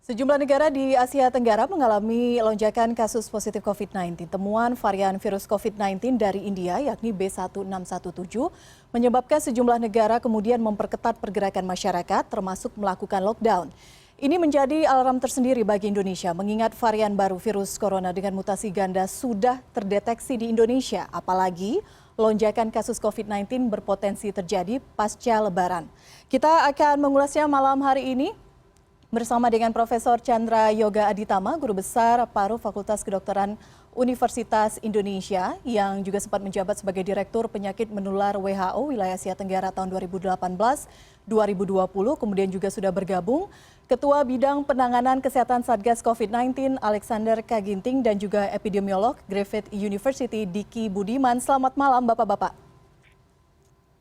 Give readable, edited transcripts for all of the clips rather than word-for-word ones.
Sejumlah negara di Asia Tenggara mengalami lonjakan kasus positif COVID-19. Temuan varian virus COVID-19 dari India, yakni B1617, menyebabkan sejumlah negara kemudian memperketat pergerakan masyarakat, termasuk melakukan lockdown. Ini menjadi alarm tersendiri bagi Indonesia, mengingat varian baru virus corona dengan mutasi ganda sudah terdeteksi di Indonesia. Apalagi lonjakan kasus COVID-19 berpotensi terjadi pasca Lebaran. Kita akan mengulasnya malam hari ini bersama dengan Profesor Chandra Yoga Aditama, Guru Besar Paru Fakultas Kedokteran Universitas Indonesia, yang juga sempat menjabat sebagai Direktur Penyakit Menular WHO Wilayah Asia Tenggara tahun 2018-2020, kemudian juga sudah bergabung Ketua Bidang Penanganan Kesehatan Satgas COVID-19 Alexander Kaginting dan juga epidemiolog Griffith University Diki Budiman. Selamat malam Bapak-Bapak.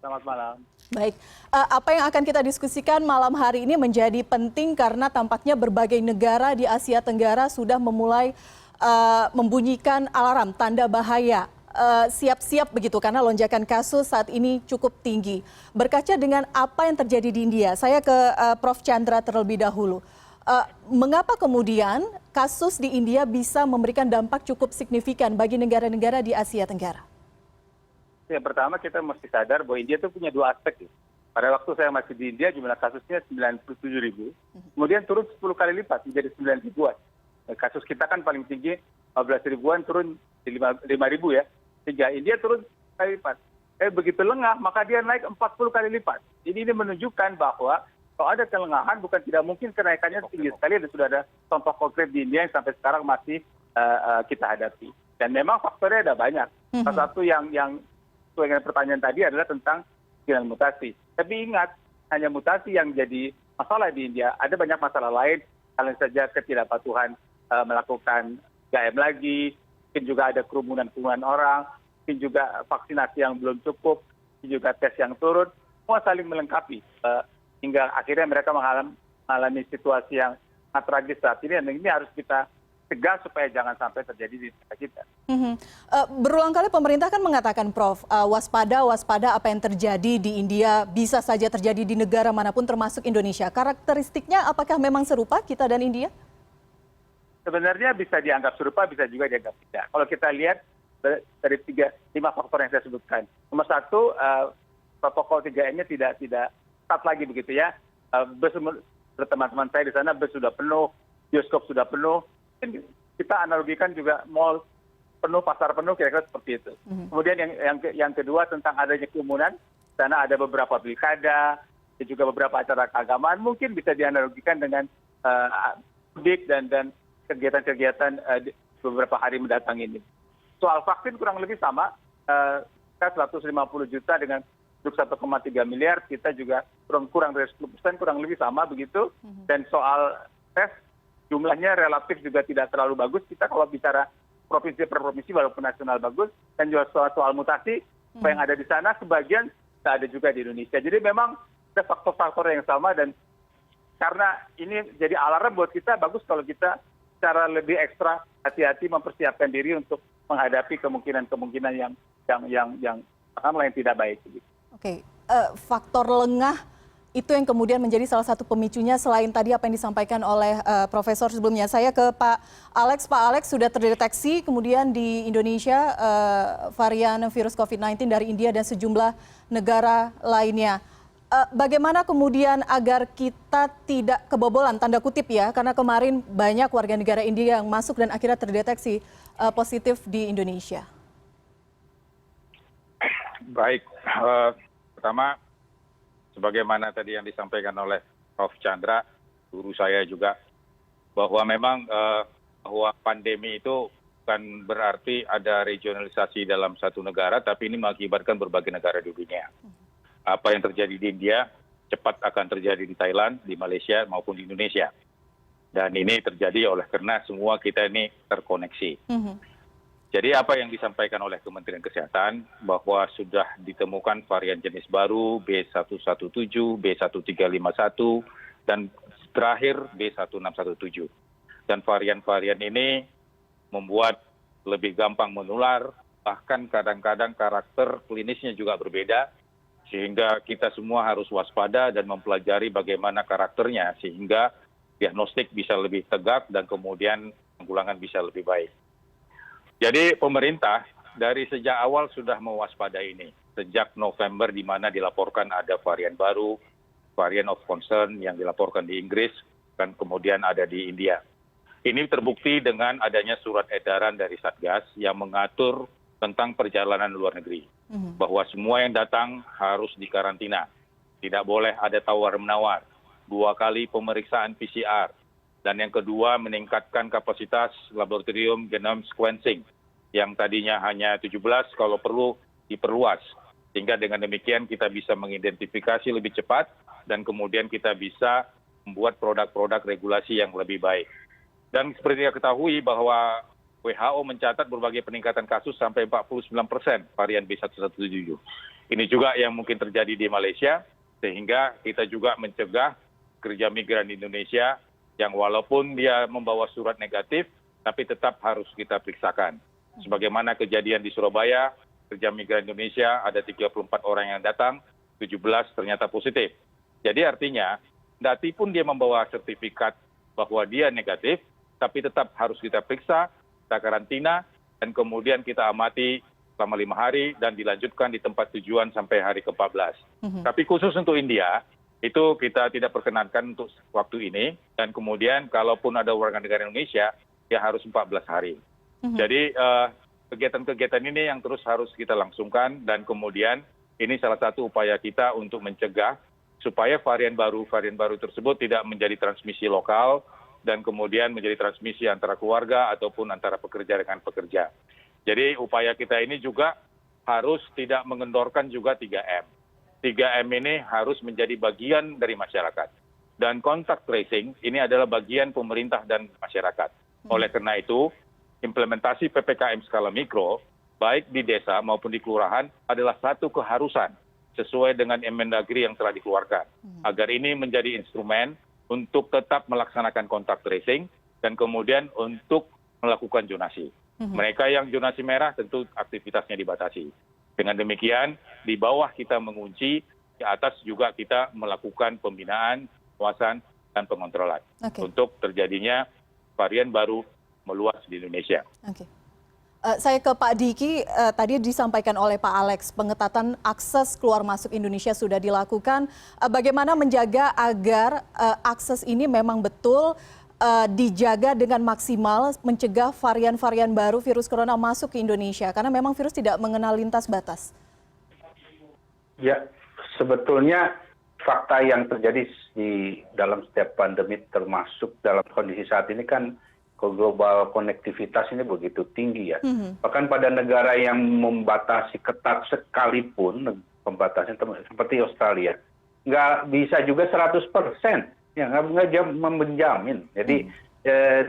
Selamat malam. Baik, apa yang akan kita diskusikan malam hari ini menjadi penting karena tampaknya berbagai negara di Asia Tenggara sudah memulai membunyikan alarm tanda bahaya. Siap-siap begitu karena lonjakan kasus saat ini cukup tinggi. Berkaca dengan apa yang terjadi di India, saya ke Prof. Chandra terlebih dahulu. Mengapa kemudian kasus di India bisa memberikan dampak cukup signifikan bagi negara-negara di Asia Tenggara? Yang pertama kita mesti sadar bahwa India itu punya dua aspek. Pada waktu saya masih di India jumlah kasusnya 97.000, kemudian turun 10 kali lipat menjadi 9 ribuan. Kasus kita kan paling tinggi 15 ribuan, turun di 5 ribu ya. Sehingga India turun kali lipat. Begitu lengah maka dia naik 40 kali lipat. Jadi ini menunjukkan bahwa kalau ada kelengahan bukan tidak mungkin kenaikannya tinggi sekali, dan sudah ada contoh konkret di India yang sampai sekarang masih kita hadapi. Dan memang faktornya ada banyak. Salah satu yang sesuai dengan pertanyaan tadi adalah tentang kemungkinan mutasi. Tapi ingat, hanya mutasi yang jadi masalah di India. Ada banyak masalah lain, kalian saja ketidakpatuhan melakukan 3M lagi, mungkin juga ada kerumunan orang, mungkin juga vaksinasi yang belum cukup, mungkin juga tes yang turun, semua saling melengkapi. Hingga akhirnya mereka mengalami situasi yang sangat tragis saat ini, dan ini harus kita cegah supaya jangan sampai terjadi di negara kita. Berulang kali pemerintah kan mengatakan, Prof, waspada apa yang terjadi di India bisa saja terjadi di negara manapun termasuk Indonesia. Karakteristiknya apakah memang serupa kita dan India? Sebenarnya bisa dianggap serupa, bisa juga dianggap tidak. Kalau kita lihat dari 5 faktor yang saya sebutkan. Nomor satu, protokol 3M-nya tidak ketat lagi begitu ya. Teman-teman saya di sana bus sudah penuh, bioskop sudah penuh. Kita analogikan juga mall penuh, pasar penuh, kira-kira seperti itu. Kemudian yang kedua tentang adanya kerumunan, di sana ada beberapa pilkada, dan juga beberapa acara keagamaan, mungkin bisa dianalogikan dengan mudik dan kegiatan-kegiatan beberapa hari mendatang ini. Soal vaksin kurang lebih sama, kita 150 juta dengan penduduk 1,3 miliar, kita juga kurang dari 10%, kurang lebih sama begitu. Dan soal tes, jumlahnya relatif juga tidak terlalu bagus. Kita kalau bicara provinsi per provinsi walaupun nasional bagus. Dan juga soal mutasi, apa yang ada di sana sebagian tidak ada juga di Indonesia. Jadi memang ada faktor-faktor yang sama, dan karena ini jadi alarm buat kita, bagus kalau kita secara lebih ekstra hati-hati mempersiapkan diri untuk menghadapi kemungkinan-kemungkinan yang tidak baik. Oke, faktor lengah itu yang kemudian menjadi salah satu pemicunya selain tadi apa yang disampaikan oleh Profesor sebelumnya. Saya ke Pak Alex. Pak Alex, sudah terdeteksi kemudian di Indonesia varian virus COVID-19 dari India dan sejumlah negara lainnya. Bagaimana kemudian agar kita tidak kebobolan, tanda kutip ya, karena kemarin banyak warga negara India yang masuk dan akhirnya terdeteksi positif di Indonesia? Baik, pertama, sebagaimana tadi yang disampaikan oleh Prof. Chandra, guru saya juga, bahwa memang bahwa pandemi itu bukan berarti ada regionalisasi dalam satu negara, tapi ini mengakibatkan berbagai negara di dunia. Apa yang terjadi di India cepat akan terjadi di Thailand, di Malaysia maupun di Indonesia. Dan ini terjadi karena semua kita ini terkoneksi. Jadi apa yang disampaikan oleh Kementerian Kesehatan bahwa sudah ditemukan varian jenis baru B117, B1351, dan terakhir B1617. Dan varian-varian ini membuat lebih gampang menular, bahkan kadang-kadang karakter klinisnya juga berbeda, sehingga kita semua harus waspada dan mempelajari bagaimana karakternya, sehingga diagnostik bisa lebih tegak, dan kemudian penanggulangan bisa lebih baik. Jadi pemerintah dari sejak awal sudah mewaspadai ini. Sejak November di mana dilaporkan ada varian baru, varian of concern yang dilaporkan di Inggris, dan kemudian ada di India. Ini terbukti dengan adanya surat edaran dari Satgas yang mengatur tentang perjalanan luar negeri. Bahwa semua yang datang harus dikarantina. Tidak boleh ada tawar-menawar. 2 kali pemeriksaan PCR. Dan yang kedua, meningkatkan kapasitas laboratorium genome sequencing. Yang tadinya hanya 17, kalau perlu diperluas. Sehingga dengan demikian kita bisa mengidentifikasi lebih cepat dan kemudian kita bisa membuat produk-produk regulasi yang lebih baik. Dan seperti kita ketahui bahwa WHO mencatat berbagai peningkatan kasus sampai 49% varian B117. Ini juga yang mungkin terjadi di Malaysia, sehingga kita juga mencegah kerja migran di Indonesia yang walaupun dia membawa surat negatif, tapi tetap harus kita periksakan. Sebagaimana kejadian di Surabaya, kerja migran Indonesia ada 34 orang yang datang, 17 ternyata positif. Jadi artinya, kendati pun dia membawa sertifikat bahwa dia negatif, tapi tetap harus kita periksa, kita karantina, dan kemudian kita amati selama 5 hari dan dilanjutkan di tempat tujuan sampai hari ke-14. Tapi khusus untuk India, itu kita tidak perkenankan untuk waktu ini, dan kemudian kalaupun ada warga negara Indonesia, dia harus 14 hari. Jadi kegiatan-kegiatan ini yang terus harus kita langsungkan, dan kemudian ini salah satu upaya kita untuk mencegah supaya varian baru tersebut tidak menjadi transmisi lokal dan kemudian menjadi transmisi antara keluarga ataupun antara pekerja dengan pekerja. Jadi upaya kita ini juga harus tidak mengendorkan juga 3M. 3M ini harus menjadi bagian dari masyarakat. Dan contact tracing ini adalah bagian pemerintah dan masyarakat. Oleh karena itu, implementasi PPKM skala mikro, baik di desa maupun di kelurahan, adalah satu keharusan sesuai dengan Mendagri yang telah dikeluarkan. Agar ini menjadi instrumen untuk tetap melaksanakan kontak tracing dan kemudian untuk melakukan zonasi. Mereka yang zonasi merah tentu aktivitasnya dibatasi. Dengan demikian, di bawah kita mengunci, di atas juga kita melakukan pembinaan, pengawasan, dan pengontrolan. Untuk terjadinya varian baru meluas di Indonesia. Saya ke Pak Diki, tadi disampaikan oleh Pak Alex, pengetatan akses keluar masuk Indonesia sudah dilakukan. Bagaimana menjaga agar akses ini memang betul dijaga dengan maksimal, mencegah varian-varian baru virus corona masuk ke Indonesia? Karena memang virus tidak mengenal lintas batas. Ya, sebetulnya fakta yang terjadi di dalam setiap pandemi termasuk dalam kondisi saat ini kan global konektivitas ini begitu tinggi ya. Bahkan pada negara yang membatasi ketat sekalipun, pembatasan seperti Australia, nggak bisa juga 100%. Ya, nggak menjamin. Jadi,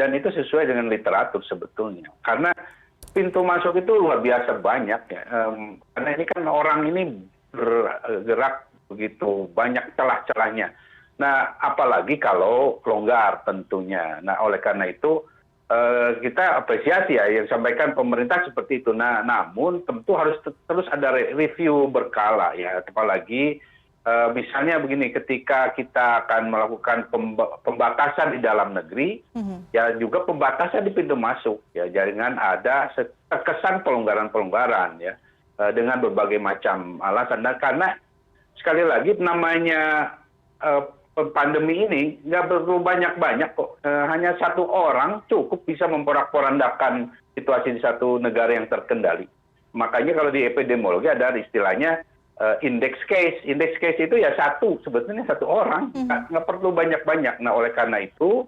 dan itu sesuai dengan literatur sebetulnya. Karena pintu masuk itu luar biasa banyak ya. Karena ini kan orang ini bergerak begitu banyak celah-celahnya. Nah, apalagi kalau longgar tentunya. Nah, oleh karena itu, kita apresiasi ya yang disampaikan pemerintah seperti itu. Nah, namun tentu harus terus ada review berkala ya, apalagi misalnya begini, ketika kita akan melakukan pembatasan di dalam negeri, ya juga pembatasan di pintu masuk ya, jangan ada kesan pelonggaran-pelonggaran ya dengan berbagai macam alasan. Dan karena sekali lagi namanya pandemi ini nggak perlu banyak-banyak kok. Hanya satu orang cukup bisa memporak-porandakan situasi di satu negara yang terkendali. Makanya kalau di epidemiologi ada istilahnya index case. Index case itu ya sebetulnya satu orang. Nggak perlu banyak-banyak. Nah, oleh karena itu,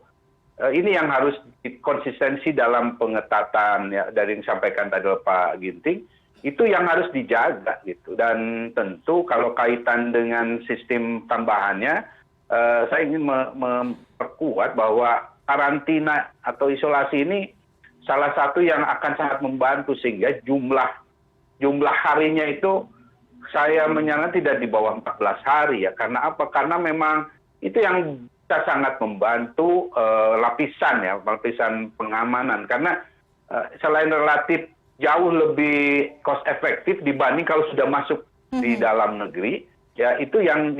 ini yang harus konsistensi dalam pengetatan ya, dari yang disampaikan tadi oleh Pak Ginting, itu yang harus dijaga gitu. Dan tentu kalau kaitan dengan sistem tambahannya, saya ingin memperkuat bahwa karantina atau isolasi ini salah satu yang akan sangat membantu sehingga jumlah harinya itu saya menyarankan tidak di bawah 14 hari ya. Karena apa? Karena memang itu yang bisa sangat membantu lapisan pengamanan. Karena selain relatif jauh lebih cost efektif dibanding kalau sudah masuk di dalam negeri, Ya, itu yang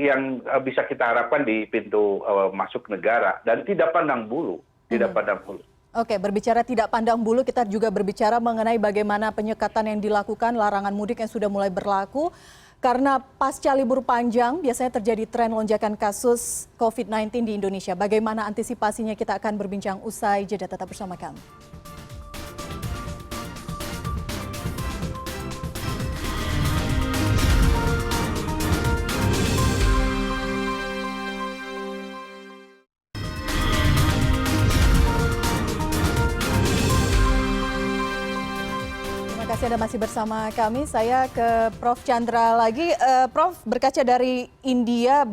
bisa kita harapkan di pintu masuk negara dan tidak pandang bulu, tidak pandang bulu. Oke, berbicara tidak pandang bulu, kita juga berbicara mengenai bagaimana penyekatan yang dilakukan, larangan mudik yang sudah mulai berlaku. Karena pasca libur panjang, biasanya terjadi tren lonjakan kasus COVID-19 di Indonesia. Bagaimana antisipasinya, kita akan berbincang usai jeda, tetap bersama kami. Terima kasih Anda masih bersama kami. Saya ke Prof. Chandra lagi. Prof, berkaca dari India,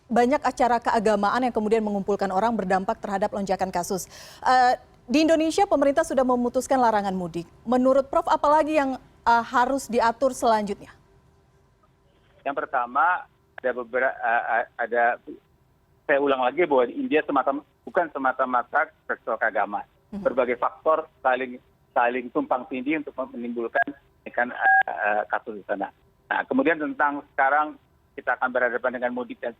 banyak acara keagamaan yang kemudian mengumpulkan orang berdampak terhadap lonjakan kasus. Di Indonesia, pemerintah sudah memutuskan larangan mudik. Menurut Prof, apalagi yang harus diatur selanjutnya? Yang pertama, saya ulang lagi bahwa di India bukan semata-mata peristiwa keagamaan. Berbagai faktor saling tumpang tindih untuk menimbulkan kasus di sana. Nah, kemudian tentang sekarang kita akan berhadapan dengan mudik dan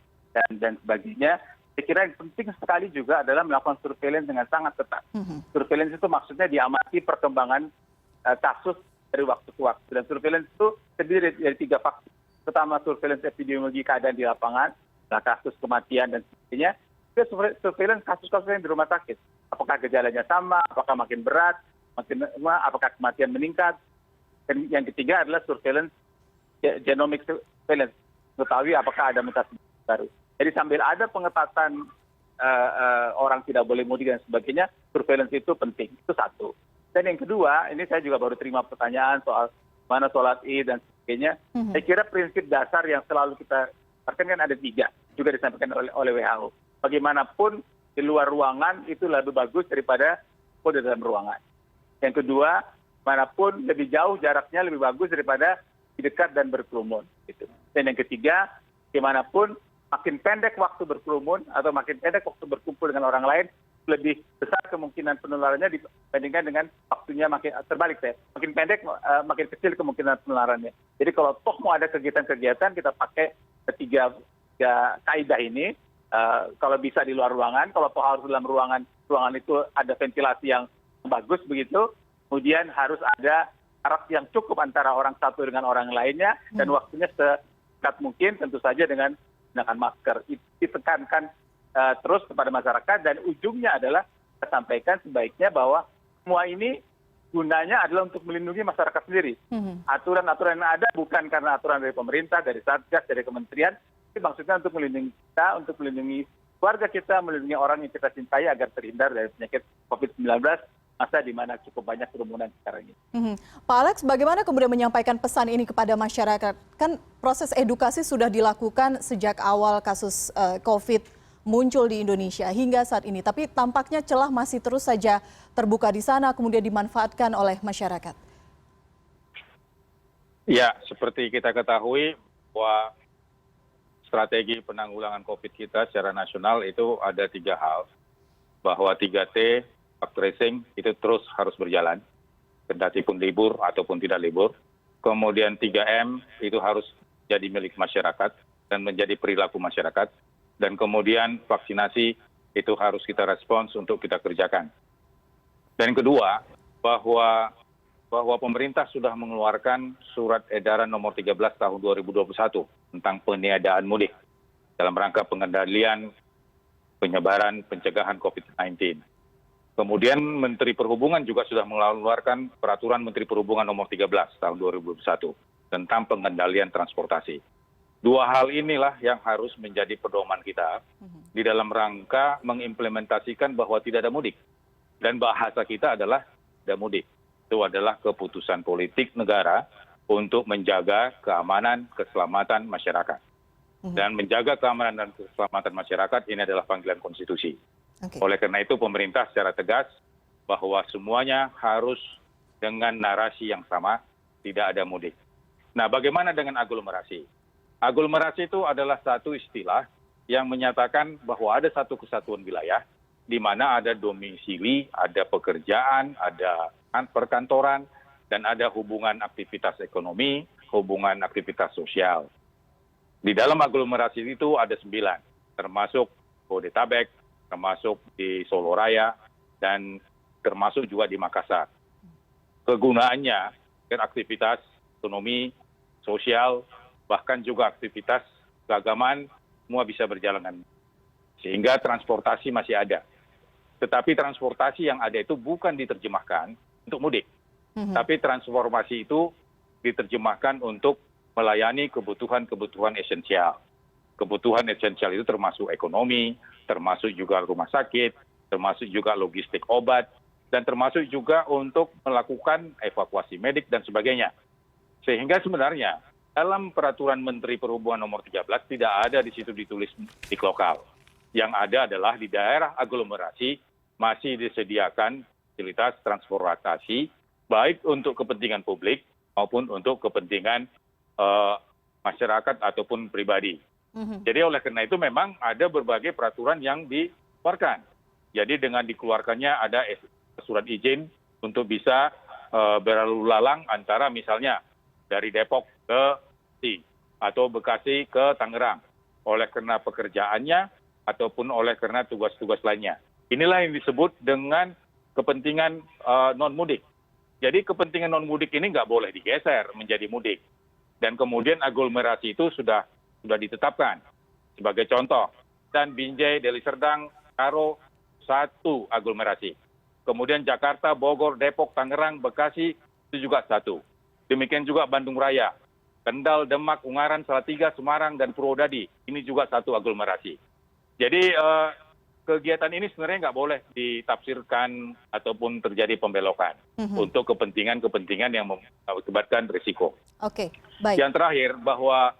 sebagainya, saya kira yang penting sekali juga adalah melakukan surveillance dengan sangat ketat. Surveillance itu maksudnya diamati perkembangan kasus dari waktu ke waktu. Dan surveillance itu terdiri dari 3 faktor. Pertama, surveillance epidemiologi keadaan di lapangan, kasus kematian dan sebagainya. Juga surveillance kasus-kasus yang di rumah sakit. Apakah gejalanya sama, apakah makin berat, apakah kematian meningkat. Dan yang ketiga adalah surveillance genomic surveillance, mengetahui apakah ada mutasi baru. Jadi sambil ada pengetatan orang tidak boleh mudik dan sebagainya, surveillance itu penting. Itu satu. Dan yang kedua, ini saya juga baru terima pertanyaan soal mana sholat Id dan sebagainya. Saya kira prinsip dasar yang selalu kita kan ada 3, juga disampaikan oleh WHO. Bagaimanapun di luar ruangan itu lebih bagus daripada di dalam ruangan. Yang kedua, manapun lebih jauh jaraknya lebih bagus daripada di dekat dan berkerumun. Gitu. Dan yang ketiga, bagaimanapun makin pendek waktu berkerumun atau makin pendek waktu berkumpul dengan orang lain, lebih besar kemungkinan penularannya dibandingkan dengan waktunya makin terbalik. Makin pendek, makin kecil kemungkinan penularannya. Jadi kalau toh mau ada kegiatan-kegiatan, kita pakai tiga kaidah ini. Kalau bisa di luar ruangan, kalau toh harus dalam ruangan itu ada ventilasi yang bagus begitu, kemudian harus ada jarak yang cukup antara orang satu dengan orang lainnya, dan waktunya sedekat mungkin, tentu saja dengan menggunakan masker. Ditekankan terus kepada masyarakat, dan ujungnya adalah saya sampaikan sebaiknya bahwa semua ini gunanya adalah untuk melindungi masyarakat sendiri. Aturan-aturan yang ada bukan karena aturan dari pemerintah, dari Satgas, dari kementerian, tapi maksudnya untuk melindungi kita, untuk melindungi keluarga kita, melindungi orang yang kita cintai agar terhindar dari penyakit COVID-19, masa di mana cukup banyak kerumunan sekarang ini. Pak Alex, bagaimana kemudian menyampaikan pesan ini kepada masyarakat? Kan proses edukasi sudah dilakukan sejak awal kasus COVID muncul di Indonesia hingga saat ini, tapi tampaknya celah masih terus saja terbuka di sana, kemudian dimanfaatkan oleh masyarakat. Ya, seperti kita ketahui bahwa strategi penanggulangan COVID kita secara nasional itu ada 3 hal, bahwa 3T, contact tracing itu terus harus berjalan, kendati pun libur ataupun tidak libur. Kemudian 3M itu harus jadi milik masyarakat dan menjadi perilaku masyarakat. Dan kemudian vaksinasi itu harus kita respons untuk kita kerjakan. Dan kedua, bahwa pemerintah sudah mengeluarkan surat edaran nomor 13 tahun 2021 tentang peniadaan mudik dalam rangka pengendalian penyebaran pencegahan COVID-19. Kemudian Menteri Perhubungan juga sudah mengeluarkan peraturan Menteri Perhubungan nomor 13 tahun 2021 tentang pengendalian transportasi. 2 hal inilah yang harus menjadi pedoman kita di dalam rangka mengimplementasikan bahwa tidak ada mudik. Dan bahasa kita adalah tidak mudik. Itu adalah keputusan politik negara untuk menjaga keamanan, keselamatan masyarakat. Dan menjaga keamanan dan keselamatan masyarakat ini adalah panggilan konstitusi. Oleh karena itu pemerintah secara tegas bahwa semuanya harus dengan narasi yang sama, tidak ada mudik. Nah, bagaimana dengan aglomerasi? Aglomerasi itu adalah satu istilah yang menyatakan bahwa ada satu kesatuan wilayah di mana ada domisili, ada pekerjaan, ada perkantoran, dan ada hubungan aktivitas ekonomi, hubungan aktivitas sosial. Di dalam aglomerasi itu ada 9, termasuk Bodetabek, termasuk di Solo Raya, dan termasuk juga di Makassar. Kegunaannya aktivitas ekonomi, sosial, bahkan juga aktivitas keagamaan, semua bisa berjalan. Sehingga transportasi masih ada. Tetapi transportasi yang ada itu bukan diterjemahkan untuk mudik. Tapi transformasi itu diterjemahkan untuk melayani kebutuhan-kebutuhan esensial. Kebutuhan esensial itu termasuk ekonomi, termasuk juga rumah sakit, termasuk juga logistik obat, dan termasuk juga untuk melakukan evakuasi medik dan sebagainya. Sehingga sebenarnya dalam peraturan Menteri Perhubungan nomor 13 tidak ada di situ ditulis mudik lokal. Yang ada adalah di daerah aglomerasi masih disediakan fasilitas transportasi baik untuk kepentingan publik maupun untuk kepentingan masyarakat ataupun pribadi. Jadi oleh karena itu memang ada berbagai peraturan yang dikeluarkan. Jadi dengan dikeluarkannya ada surat izin untuk bisa berlalu lalang antara misalnya dari Depok ke Bekasi atau Bekasi ke Tangerang oleh karena pekerjaannya ataupun oleh karena tugas-tugas lainnya. Inilah yang disebut dengan kepentingan non-mudik. Jadi kepentingan non-mudik ini nggak boleh digeser menjadi mudik. Dan kemudian aglomerasi itu sudah ditetapkan. Sebagai contoh, dan Binjai, Deli Serdang, Karo, 1 aglomerasi. Kemudian Jakarta, Bogor, Depok, Tangerang, Bekasi, itu juga 1. Demikian juga Bandung Raya, Kendal, Demak, Ungaran, Salatiga, Semarang, dan Purwodadi. Ini juga 1 aglomerasi. Jadi kegiatan ini sebenarnya nggak boleh ditafsirkan ataupun terjadi pembelokan untuk kepentingan-kepentingan yang mengakibatkan risiko. Oke, baik. Yang terakhir, bahwa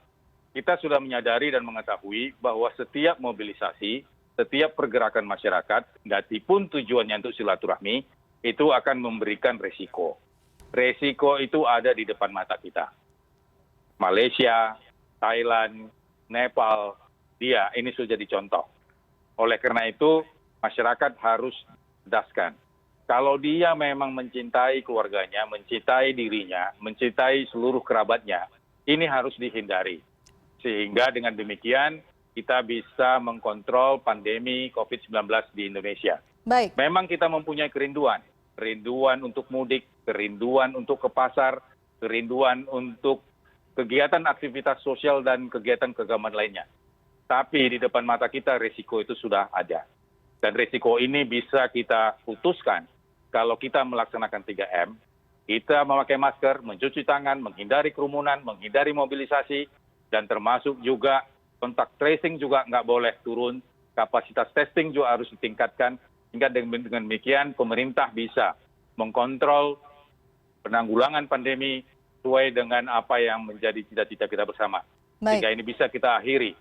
kita sudah menyadari dan mengetahui bahwa setiap mobilisasi, setiap pergerakan masyarakat, pun tujuannya untuk silaturahmi, itu akan memberikan risiko. Risiko itu ada di depan mata kita. Malaysia, Thailand, Nepal, ini sudah jadi contoh. Oleh karena itu, masyarakat harus cerdaskan. Kalau dia memang mencintai keluarganya, mencintai dirinya, mencintai seluruh kerabatnya, ini harus dihindari. Sehingga dengan demikian, kita bisa mengkontrol pandemi COVID-19 di Indonesia. Baik. Memang kita mempunyai kerinduan untuk mudik, kerinduan untuk ke pasar, kerinduan untuk kegiatan aktivitas sosial dan kegiatan keagamaan lainnya. Tapi di depan mata kita risiko itu sudah ada. Dan risiko ini bisa kita putuskan kalau kita melaksanakan 3M, kita memakai masker, mencuci tangan, menghindari kerumunan, menghindari mobilisasi, dan termasuk juga kontak tracing juga nggak boleh turun, kapasitas testing juga harus ditingkatkan, sehingga dengan demikian pemerintah bisa mengkontrol penanggulangan pandemi sesuai dengan apa yang menjadi cita-cita kita bersama. Baik. Sehingga ini bisa kita akhiri.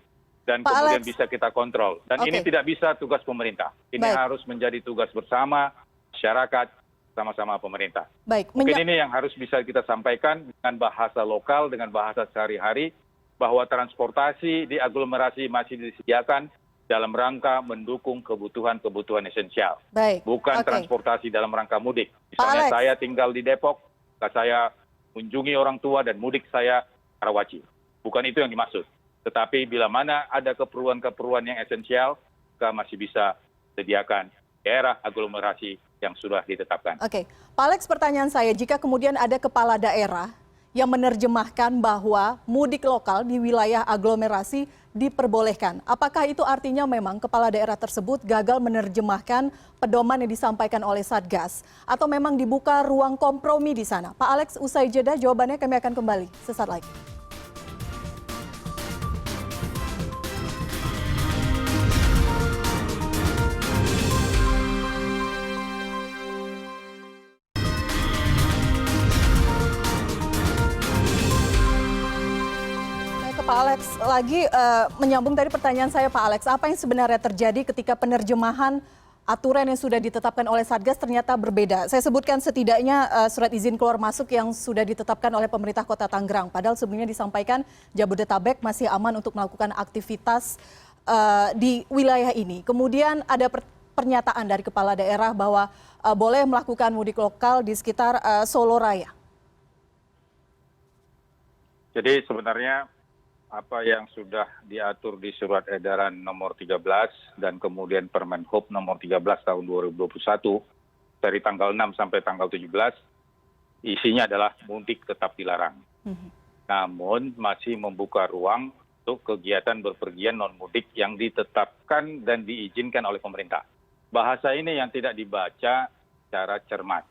Dan Pak kemudian Alex. bisa kita kontrol. Dan ini tidak bisa tugas pemerintah. Ini Baik. harus menjadi tugas bersama masyarakat, sama-sama pemerintah. Baik. Mungkin ini yang harus bisa kita sampaikan dengan bahasa lokal, dengan bahasa sehari-hari, bahwa transportasi di aglomerasi masih disediakan dalam rangka mendukung kebutuhan-kebutuhan esensial. Baik. Bukan Oke. transportasi dalam rangka mudik. Misalnya Alex. saya tinggal di Depok, saya kunjungi orang tua dan mudik saya Karawaci. Bukan itu yang dimaksud. Tetapi bila mana ada keperluan-keperluan yang esensial, kita masih bisa sediakan daerah aglomerasi yang sudah ditetapkan. Oke, Pak Alex, pertanyaan saya, jika kemudian ada kepala daerah yang menerjemahkan bahwa mudik lokal di wilayah aglomerasi diperbolehkan, apakah itu artinya memang kepala daerah tersebut gagal menerjemahkan pedoman yang disampaikan oleh Satgas, atau memang dibuka ruang kompromi di sana? Pak Alex, usai jeda jawabannya kami akan kembali sesaat lagi. Pak Alex, lagi menyambung tadi pertanyaan saya Pak Alex, apa yang sebenarnya terjadi ketika penerjemahan aturan yang sudah ditetapkan oleh Satgas ternyata berbeda? Saya sebutkan setidaknya surat izin keluar masuk yang sudah ditetapkan oleh pemerintah Kota Tangerang. Padahal sebelumnya disampaikan Jabodetabek masih aman untuk melakukan aktivitas di wilayah ini. Kemudian ada pernyataan dari kepala daerah bahwa boleh melakukan mudik lokal di sekitar Solo Raya. Jadi sebenarnya apa yang sudah diatur di Surat Edaran Nomor 13 dan kemudian Permen Hub Nomor 13 tahun 2021 dari tanggal 6 sampai tanggal 17, isinya adalah mudik tetap dilarang. Namun masih membuka ruang untuk kegiatan berpergian non-mudik yang ditetapkan dan diizinkan oleh pemerintah. Bahasa ini yang tidak dibaca secara cermat.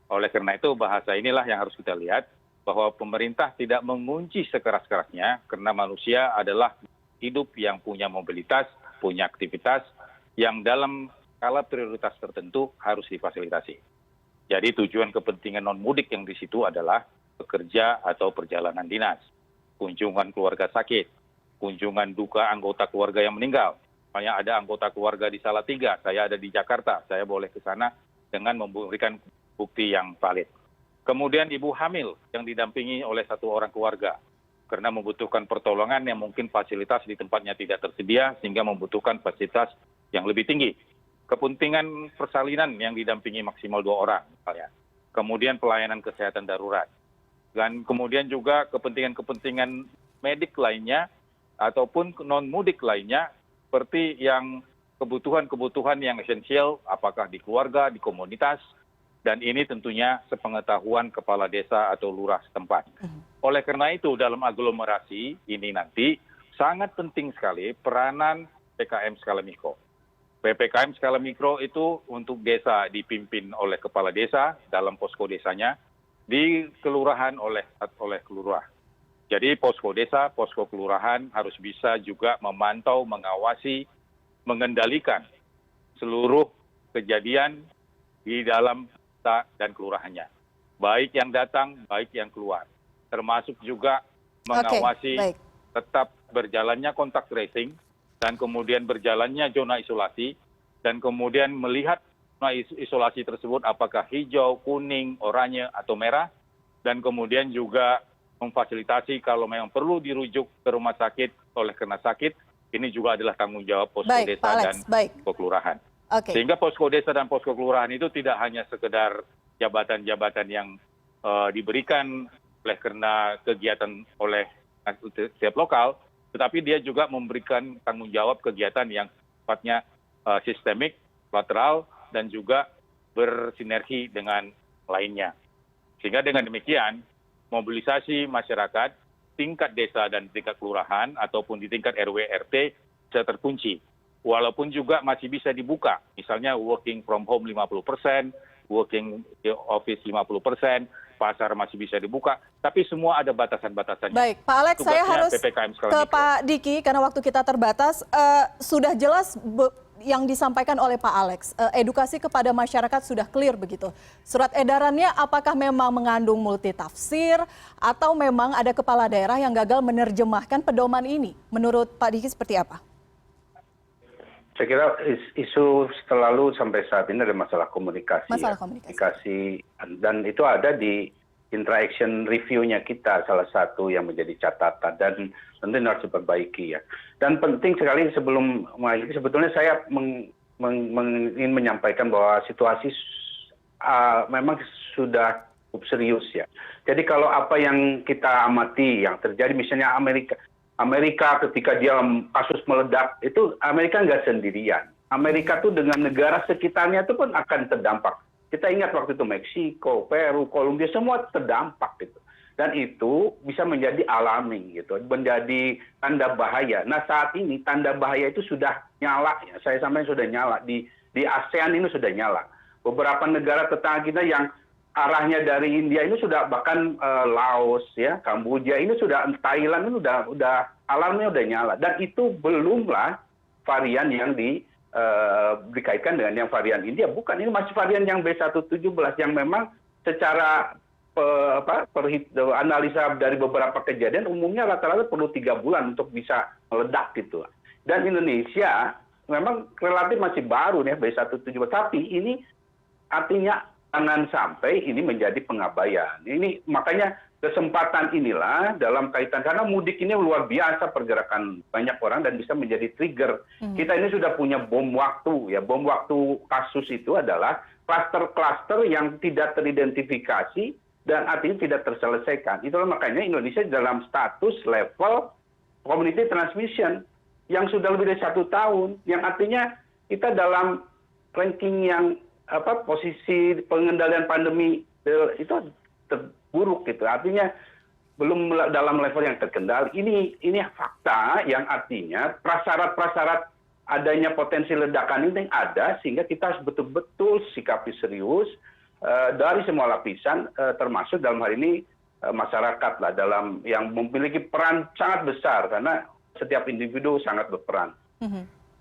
Oleh karena itu bahasa inilah yang harus kita lihat, bahwa pemerintah tidak mengunci sekeras-kerasnya karena manusia adalah hidup yang punya mobilitas, punya aktivitas yang dalam skala prioritas tertentu harus difasilitasi. Jadi tujuan kepentingan non-mudik yang di situ adalah bekerja atau perjalanan dinas, kunjungan keluarga sakit, kunjungan duka anggota keluarga yang meninggal. Misalnya ada anggota keluarga di Salatiga, saya ada di Jakarta, saya boleh ke sana dengan memberikan bukti yang valid. Kemudian ibu hamil yang didampingi oleh satu orang keluarga karena membutuhkan pertolongan yang mungkin fasilitas di tempatnya tidak tersedia sehingga membutuhkan fasilitas yang lebih tinggi. Kepentingan persalinan yang didampingi maksimal 2 orang misalnya. Kemudian pelayanan kesehatan darurat. Dan kemudian juga kepentingan-kepentingan medik lainnya ataupun non-mudik lainnya seperti yang kebutuhan-kebutuhan yang esensial apakah di keluarga, di komunitas. Dan ini tentunya sepengetahuan kepala desa atau lurah setempat. Oleh karena itu dalam aglomerasi ini nanti sangat penting sekali peranan PPKM skala mikro. PPKM skala mikro itu untuk desa dipimpin oleh kepala desa dalam posko desanya, di kelurahan oleh kelurah. Jadi posko desa, posko kelurahan harus bisa juga memantau, mengawasi, mengendalikan seluruh kejadian di dalam dan kelurahannya, baik yang datang, baik yang keluar, termasuk juga mengawasi tetap berjalannya kontak tracing dan kemudian berjalannya zona isolasi dan kemudian melihat zona isolasi tersebut apakah hijau, kuning, oranye atau merah dan kemudian juga memfasilitasi kalau memang perlu dirujuk ke rumah sakit oleh karena sakit, ini juga adalah tanggung jawab posko desa dan posko kelurahan. Sehingga posko desa dan posko kelurahan itu tidak hanya sekedar jabatan-jabatan yang diberikan oleh karena kegiatan oleh setiap lokal, tetapi dia juga memberikan tanggung jawab kegiatan yang sifatnya sistemik, lateral, dan juga bersinergi dengan lainnya. Sehingga dengan demikian, mobilisasi masyarakat tingkat desa dan tingkat kelurahan ataupun di tingkat RW RT bisa terkunci. Walaupun juga masih bisa dibuka, misalnya working from home 50%, working office 50%, pasar masih bisa dibuka, tapi semua ada batasan-batasannya. Baik, Pak Alex, saya harus ke Pak Diki karena waktu kita terbatas. Sudah jelas yang disampaikan oleh Pak Alex, edukasi kepada masyarakat sudah clear begitu. Surat edarannya apakah memang mengandung multitafsir atau memang ada kepala daerah yang gagal menerjemahkan pedoman ini? Menurut Pak Diki seperti apa? Saya kira isu selalu sampai saat ini ada masalah komunikasi. Komunikasi dan itu ada di interaction review-nya kita, salah satu yang menjadi catatan dan tentu harus diperbaiki ya. Dan penting sekali sebelum mengakhiri, sebetulnya saya ingin menyampaikan bahwa situasi memang sudah cukup serius ya. Jadi kalau apa yang kita amati yang terjadi misalnya Amerika ketika dia kasus meledak itu Amerika nggak sendirian. Amerika tuh dengan negara sekitarnya itu pun akan terdampak. Kita ingat waktu itu Meksiko, Peru, Kolombia semua terdampak gitu. Dan itu bisa menjadi alami gitu, menjadi tanda bahaya. Nah saat ini tanda bahaya itu sudah nyala ya. Saya sampaikan sudah nyala di ASEAN ini sudah nyala. Beberapa negara tetangga kita yang arahnya dari India ini sudah bahkan Laos ya, Kamboja ini sudah, Thailand ini udah alarmnya udah nyala dan itu belumlah varian yang dikaitkan dengan yang varian India, bukan, ini masih varian yang B117 yang memang secara analisa dari beberapa kejadian umumnya rata-rata perlu 3 bulan untuk bisa meledak gitu. Dan Indonesia memang relatif masih baru nih B117, tapi ini artinya jangan sampai ini menjadi pengabaian. Ini makanya kesempatan inilah dalam kaitan karena mudik ini luar biasa pergerakan banyak orang dan bisa menjadi trigger. Kita ini sudah punya bom waktu ya. Bom waktu kasus itu adalah klaster-klaster yang tidak teridentifikasi dan artinya tidak terselesaikan. Itulah makanya Indonesia dalam status level community transmission yang sudah lebih dari 1 tahun, yang artinya kita dalam ranking yang posisi pengendalian pandemi itu terburuk gitu. Artinya belum dalam level yang terkendali. Ini fakta yang artinya prasyarat-prasyarat adanya potensi ledakan ini ada, sehingga kita harus betul-betul sikapi serius dari semua lapisan, termasuk dalam hal ini masyarakat lah, dalam yang memiliki peran sangat besar karena setiap individu sangat berperan.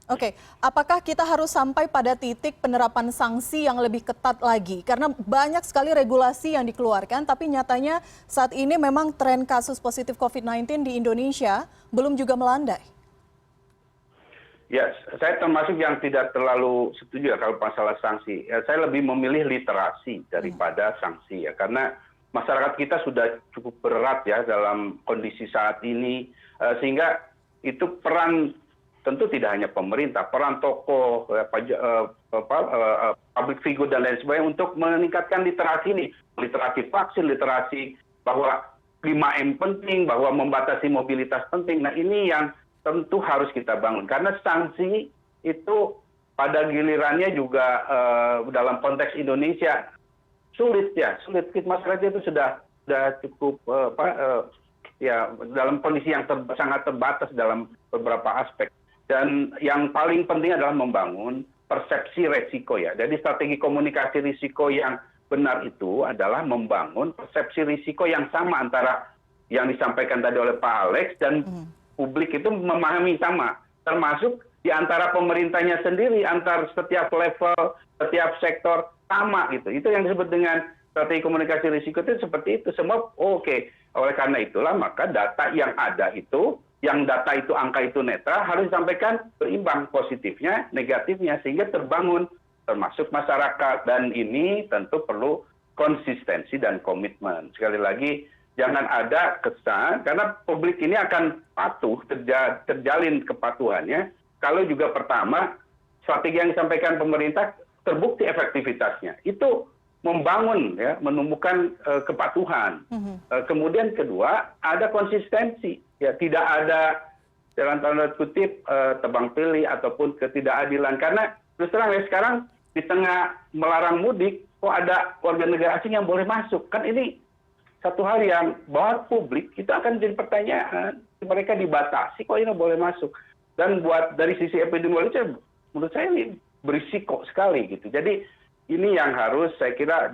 Oke, apakah kita harus sampai pada titik penerapan sanksi yang lebih ketat lagi? Karena banyak sekali regulasi yang dikeluarkan, tapi nyatanya saat ini memang tren kasus positif COVID-19 di Indonesia belum juga melandai. Ya, saya termasuk yang tidak terlalu setuju ya kalau masalah sanksi. Ya, saya lebih memilih literasi daripada sanksi ya, karena masyarakat kita sudah cukup berat ya dalam kondisi saat ini, sehingga itu peran tentu tidak hanya pemerintah, peran tokoh, public figure dan lain sebagainya untuk meningkatkan literasi ini, literasi vaksin, literasi bahwa 5M penting, bahwa membatasi mobilitas penting. Nah ini yang tentu harus kita bangun, karena sanksi itu pada gilirannya juga dalam konteks Indonesia sulit. Masyarakat itu sudah cukup ya dalam kondisi yang sangat terbatas dalam beberapa aspek. Dan yang paling penting adalah membangun persepsi resiko ya. Jadi strategi komunikasi risiko yang benar itu adalah membangun persepsi risiko yang sama antara yang disampaikan tadi oleh Pak Alex dan publik itu memahami sama. Termasuk di antara pemerintahnya sendiri, antar setiap level, setiap sektor sama gitu. Itu yang disebut dengan strategi komunikasi risiko itu seperti itu. Semua oke. Oleh karena itulah maka data yang ada itu, yang data itu angka itu netral harus disampaikan berimbang positifnya, negatifnya sehingga terbangun termasuk masyarakat, dan ini tentu perlu konsistensi dan komitmen. Sekali lagi jangan ada kesan karena publik ini akan patuh, terjalin kepatuhannya kalau juga pertama strategi yang disampaikan pemerintah terbukti efektivitasnya. Itu membangun ya, menumbuhkan kepatuhan. Kemudian kedua ada konsistensi. Ya, tidak ada dalam tanda kutip tebang pilih ataupun ketidakadilan, karena terus terang ya sekarang di tengah melarang mudik kok ada warga negara asing yang boleh masuk, kan ini satu hal yang buat publik itu akan jadi pertanyaan, mereka dibatasi kok ini boleh masuk, dan buat dari sisi epidemiologi menurut saya ini berisiko sekali gitu. Jadi ini yang harus saya kira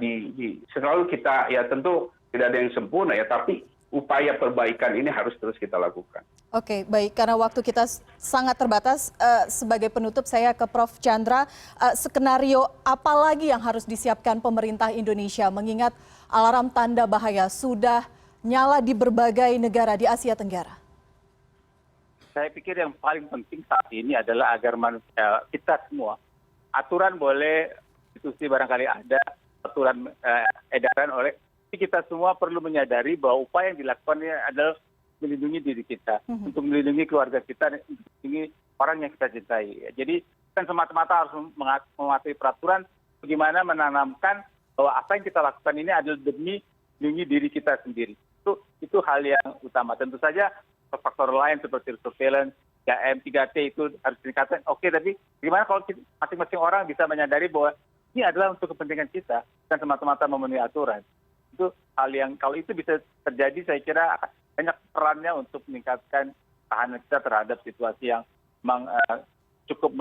selalu kita ya, tentu tidak ada yang sempurna ya, tapi upaya perbaikan ini harus terus kita lakukan. Oke, baik. Karena waktu kita sangat terbatas, sebagai penutup saya ke Prof. Chandra, skenario apa lagi yang harus disiapkan pemerintah Indonesia mengingat alarm tanda bahaya sudah nyala di berbagai negara di Asia Tenggara? Saya pikir yang paling penting saat ini adalah agar manusia, kita semua, aturan boleh, institusi barangkali ada, aturan edaran oleh, kita semua perlu menyadari bahwa upaya yang dilakukan ini adalah melindungi diri kita, untuk melindungi keluarga kita, untuk melindungi orang yang kita cintai. Jadi kan semata-mata harus mematuhi peraturan, bagaimana menanamkan bahwa apa yang kita lakukan ini adalah demi melindungi diri kita sendiri. Itu hal yang utama. Tentu saja faktor lain seperti surveillance, 3M, 3T itu harus ditingkatkan. Oke, tapi bagaimana kalau masing-masing orang bisa menyadari bahwa ini adalah untuk kepentingan kita, dan semata-mata memenuhi aturan. Itu hal yang kalau itu bisa terjadi, saya kira banyak perannya untuk meningkatkan tahanan kita terhadap situasi yang memang cukup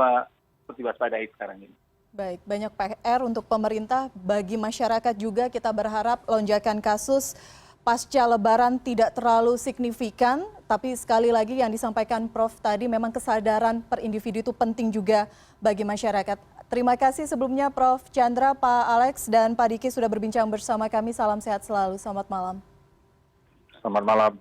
diwaspadai sekarang ini. Baik, banyak PR untuk pemerintah, bagi masyarakat juga kita berharap lonjakan kasus pasca Lebaran tidak terlalu signifikan, tapi sekali lagi yang disampaikan Prof tadi memang kesadaran per individu itu penting juga bagi masyarakat. Terima kasih sebelumnya Prof Chandra, Pak Alex, dan Pak Diki sudah berbincang bersama kami. Salam sehat selalu. Selamat malam. Selamat malam.